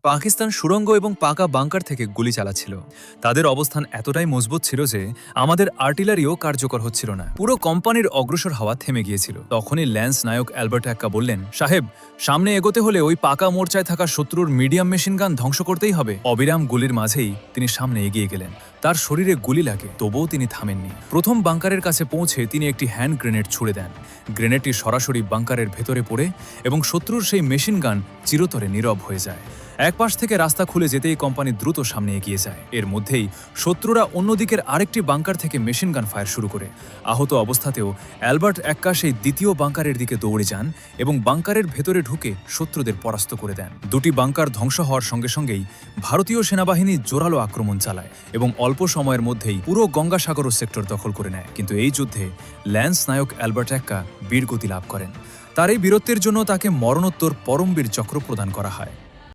পাকিস্তান সুড়ঙ্গ এবং পাকা বাংকার থেকে গুলি চালাচ্ছিল। তাদের অবস্থান এতটাই মজবুত ছিল যে আমাদের আর্টিলারিও কার্যকর হচ্ছিল না। পুরো কোম্পানির অগ্রসর হওয়া থেমে গিয়েছিল। তখনই ল্যান্স নায়ক অ্যালবার্ট এক্কা বললেন, সাহেব, সামনে এগোতে হলে ওই পাকা মোর্চায় থাকা শত্রুর মিডিয়াম মেশিন গান ধ্বংস করতেই হবে। অবিরাম গুলির মাঝেই তিনি সামনে এগিয়ে গেলেন। তার শরীরে গুলি লাগে, তবুও তিনি থামেননি। প্রথম বাংকারের কাছে পৌঁছে তিনি একটি হ্যান্ড গ্রেনেড ছুড়ে দেন। গ্রেনেডটি সরাসরি বাংকারের ভেতরে পড়ে এবং শত্রুর সেই মেশিন গান চিরতরে নীরব হয়ে যায়। এক পাশ থেকে রাস্তা খুলে যেতেই কোম্পানি দ্রুত সামনে এগিয়ে যায়। এর মধ্যেই শত্রুরা অন্যদিকের আরেকটি বাংকার থেকে মেশিন গান ফায়ার শুরু করে। আহত অবস্থাতেও অ্যালবার্ট এক্কা সেই দ্বিতীয় বাংকারের দিকে দৌড়ে যান এবং বাংকারের ভেতরে ঢুকে শত্রুদের পরাস্ত করে দেন। দুটি বাংকার ধ্বংস হওয়ার সঙ্গে সঙ্গেই ভারতীয় সেনাবাহিনী জোরালো আক্রমণ চালায় এবং অল্প সময়ের মধ্যেই পুরো গঙ্গাসাগর সেক্টর দখল করে নেয়। কিন্তু এই যুদ্ধে ল্যান্স নায়ক অ্যালবার্ট এক্কা বীরগতি লাভ করেন। তার এই বীরত্বের জন্য তাকে মরণোত্তর পরমবীর চক্র প্রদান করা হয়।